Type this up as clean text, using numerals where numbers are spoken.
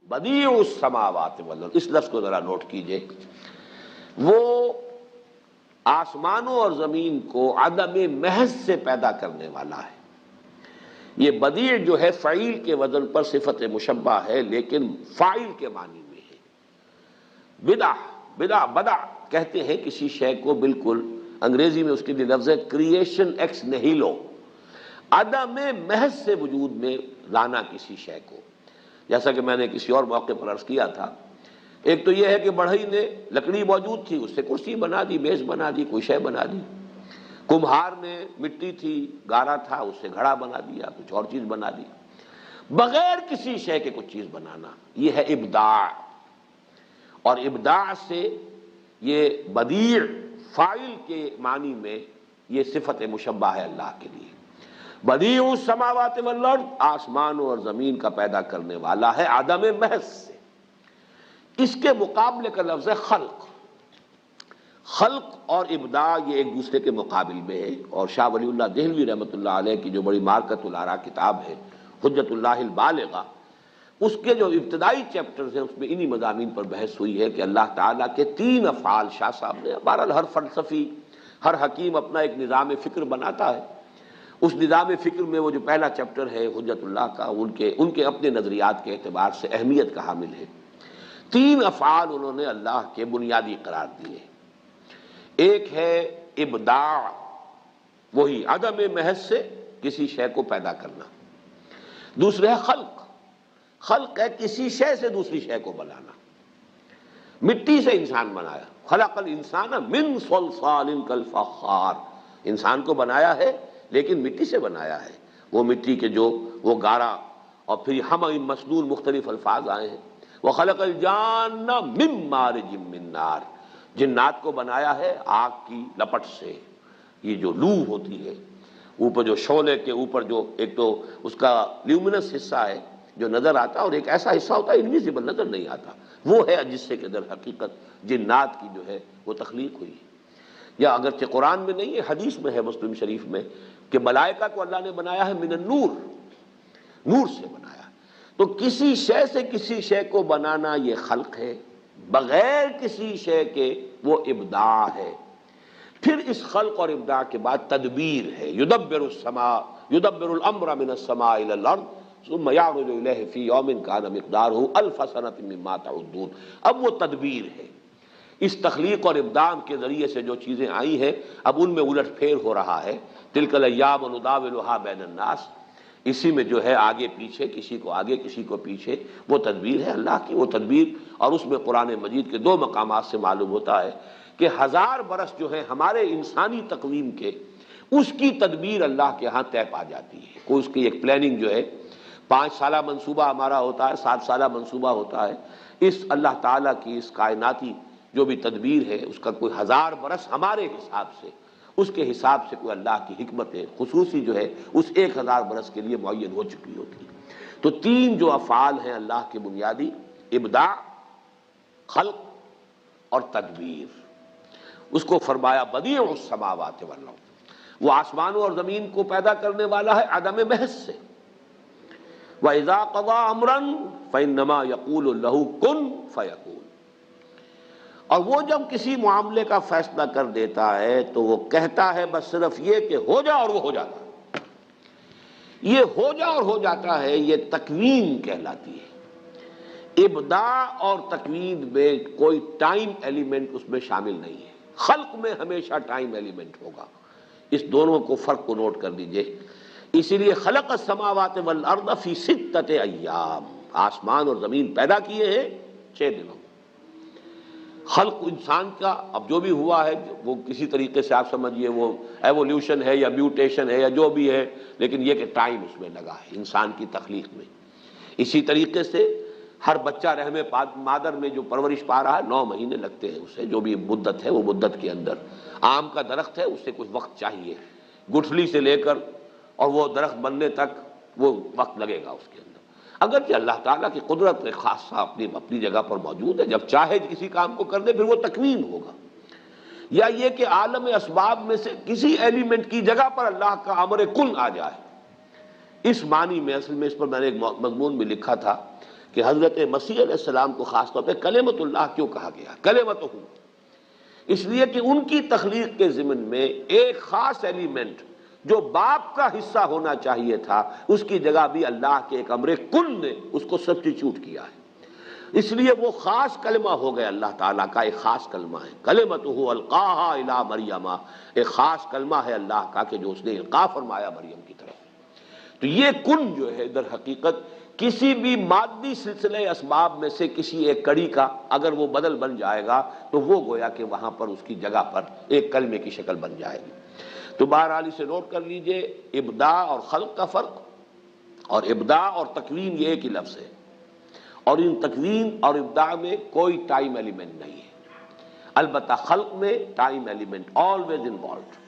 Badie السماوات والارض، اس لفظ کو ذرا نوٹ کیجئے، وہ آسمانوں اور زمین کو عدم محض سے پیدا کرنے والا ہے۔ یہ بدیع جو ہے فعیل کے وزن پر صفت مشبہ ہے، لیکن فاعل کے معنی میں ہے۔ بدع کہتے ہیں کسی شے کو بالکل، انگریزی میں اس کے لیے لفظ ہے کریشن ایکس نہیلو، عدم محض سے وجود میں لانا کسی شے کو۔ جیسا کہ میں نے کسی اور موقع پر عرض کیا تھا، ایک تو یہ ہے کہ بڑھئی نے لکڑی موجود تھی، اس سے کرسی بنا دی، میز بنا دی، کوئی شے بنا دی۔ کمہار نے مٹی تھی، گارا تھا، اس سے گھڑا بنا دیا، کچھ اور چیز بنا دی۔ بغیر کسی شے کے کچھ چیز بنانا، یہ ہے ابداع۔ اور ابداع سے یہ بدیع فاعل کے معنی میں یہ صفت مشبہ ہے اللہ کے لیے۔ بدیع السماوات والارض، آسمان اور زمین کا پیدا کرنے والا ہے عدم محض سے۔ اس کے مقابلے کا لفظ ہے خلق۔ خلق اور ابداع یہ ایک دوسرے کے مقابل میں ہے، اور شاہ ولی اللہ دہلوی رحمۃ اللہ علیہ کی جو بڑی مارکۃ الآراء کتاب ہے حجت اللہ البالغہ، اس کے جو ابتدائی چیپٹرز ہیں اس میں انہی مضامین پر بحث ہوئی ہے کہ اللہ تعالیٰ کے تین افعال، شاہ صاحب نے بہرحال ہر فلسفی، ہر حکیم اپنا ایک نظام فکر بناتا ہے، اس نظام فکر میں وہ جو پہلا چیپٹر ہے حجت اللہ کا، ان کے اپنے نظریات کے اعتبار سے اہمیت کا حامل ہے۔ تین افعال انہوں نے اللہ کے بنیادی قرار دیے۔ ایک ہے ابداع، وہی عدم محض سے کسی شے کو پیدا کرنا۔ دوسرا ہے خلق، خلق ہے کسی شے سے دوسری شے کو بنانا۔ مٹی سے انسان بنایا، خلق الانسان من صلصال کالفخار، انسان کو بنایا ہے لیکن مٹی سے بنایا ہے۔ وہ مٹی کے جو وہ گارا، اور پھر ہم مسنون مختلف الفاظ آئے ہیں، وَخَلَقَ الْجَانَّ مِن مَارِجٍ مِّن نَار، جنات کو بنایا ہے آگ کی لپٹ سے۔ یہ جو لو ہوتی ہے، اوپر جو شعلے کے اوپر جو ایک تو اس کا لیومنس حصہ ہے جو نظر آتا ہے، اور ایک ایسا حصہ ہوتا ہے انویزیبل، نظر نہیں آتا، وہ ہے جس سے کہ در حقیقت جنات کی جو ہے وہ تخلیق ہوئی ہے۔ یا اگرچہ قرآن میں نہیں ہے، حدیث میں ہے مسلم شریف میں کہ ملائکہ کو اللہ نے بنایا ہے من النور، نور سے بنایا۔ تو کسی شے سے کسی شے کو بنانا یہ خلق ہے، بغیر کسی شے کے وہ ابداع ہے۔ پھر اس خلق اور ابداع کے بعد تدبیر ہے، یدبر الامر من السماء الى الارض ثم يعرج الیہ فی یوم کان مقدارہ الف سنۃ مما تعدون۔ اب وہ تدبیر ہے، اس تخلیق اور ابداع کے ذریعے سے جو چیزیں آئی ہیں اب ان میں الٹ پھیر ہو رہا ہے۔ تلک الایام نداولها بین الناس، اسی میں جو ہے آگے پیچھے، کسی کو آگے کسی کو پیچھے، وہ تدبیر ہے اللہ کی، وہ تدبیر۔ اور اس میں قرآن مجید کے دو مقامات سے معلوم ہوتا ہے کہ 1000 برس جو ہے ہمارے انسانی تقویم کے، اس کی تدبیر اللہ کے ہاں طے پا جاتی ہے۔ کوئی اس کی ایک پلاننگ جو ہے، 5 سالہ منصوبہ ہمارا ہوتا ہے، 7 سالہ منصوبہ ہوتا ہے، اس اللہ تعالیٰ کی اس کائناتی جو بھی تدبیر ہے اس کا کوئی 1000 برس ہمارے حساب سے، اس کے حساب سے کوئی اللہ کی حکمت خصوصی جو ہے اس 1000 برس کے لیے معین ہو چکی ہوتی ہے۔ تو تین جو افعال ہیں اللہ کے بنیادی، ابداع، خلق اور تدبیر، اس کو فرمایا بدیع السماوات والارض، وہ آسمانوں اور زمین کو پیدا کرنے والا ہے عدم محض سے۔ وَإِذَا قَضَىٰ أَمْرًا فَإِنَّمَا يَقُولُ لَهُ كُن فَيَكُونُ، اور وہ جب کسی معاملے کا فیصلہ کر دیتا ہے تو وہ کہتا ہے بس صرف یہ کہ ہو جا، اور وہ ہو جاتا ہے۔ یہ ہو جا اور ہو جاتا ہے، یہ تکوین کہلاتی ہے۔ ابداع اور تکوین میں کوئی ٹائم ایلیمنٹ اس میں شامل نہیں ہے، خلق میں ہمیشہ ٹائم ایلیمنٹ ہوگا۔ اس دونوں کو فرق کو نوٹ کر دیجئے۔ اسی لیے خلق السماوات والارض فی 6 ایام، آسمان اور زمین پیدا کیے ہیں 6 دنوں۔ خلق انسان کا اب جو بھی ہوا ہے وہ کسی طریقے سے آپ سمجھیے وہ ایولیوشن ہے یا میوٹیشن ہے یا جو بھی ہے، لیکن یہ کہ ٹائم اس میں لگا ہے انسان کی تخلیق میں۔ اسی طریقے سے ہر بچہ رحم مادر میں جو پرورش پا رہا ہے 9 مہینے لگتے ہیں اسے، جو بھی مدت ہے وہ مدت کے اندر۔ آم کا درخت ہے، اس سے کچھ وقت چاہیے، گٹھلی سے لے کر اور وہ درخت بننے تک وہ وقت لگے گا اس کے اندر۔ اگرچہ اللہ تعالیٰ کی قدرت خاصہ اپنی جگہ پر موجود ہے، جب چاہے کسی کام کو کر دے پھر وہ تکوین ہوگا۔ یا یہ کہ عالم اسباب میں سے کسی ایلیمنٹ کی جگہ پر اللہ کا امر کن آ جائے، اس معنی میں اصل میں اس پر میں نے ایک مضمون بھی لکھا تھا کہ حضرت مسیح علیہ السلام کو خاص طور پہ کلمۃ اللہ کیوں کہا گیا؟ کلمتہ، اس لیے کہ ان کی تخلیق کے ضمن میں ایک خاص ایلیمنٹ جو باپ کا حصہ ہونا چاہیے تھا، اس کی جگہ بھی اللہ کے ایک امر کل نے اس کو سبسٹیچیوٹ کیا ہے، اس لیے وہ خاص کلمہ ہو گیا، اللہ تعالیٰ کا ایک خاص کلمہ ہے، کلمتہ القاہا الی مریم، ایک خاص کلمہ ہے اللہ کا کہ جو اس نے القاء فرمایا مریم کی طرف۔ تو یہ کن جو ہے در حقیقت کسی بھی مادی سلسلے اسباب میں سے کسی ایک کڑی کا اگر وہ بدل بن جائے گا تو وہ گویا کہ وہاں پر اس کی جگہ پر ایک کلمے کی شکل بن جائے گی۔ تو بہرحال اسے نوٹ کر لیجئے، ابداع اور خلق کا فرق، اور ابداع اور تکوین یہ ایک ہی لفظ ہے، اور ان تکوین اور ابداع میں کوئی ٹائم ایلیمنٹ نہیں ہے، البتہ خلق میں ٹائم ایلیمنٹ آلویز انوالوڈ۔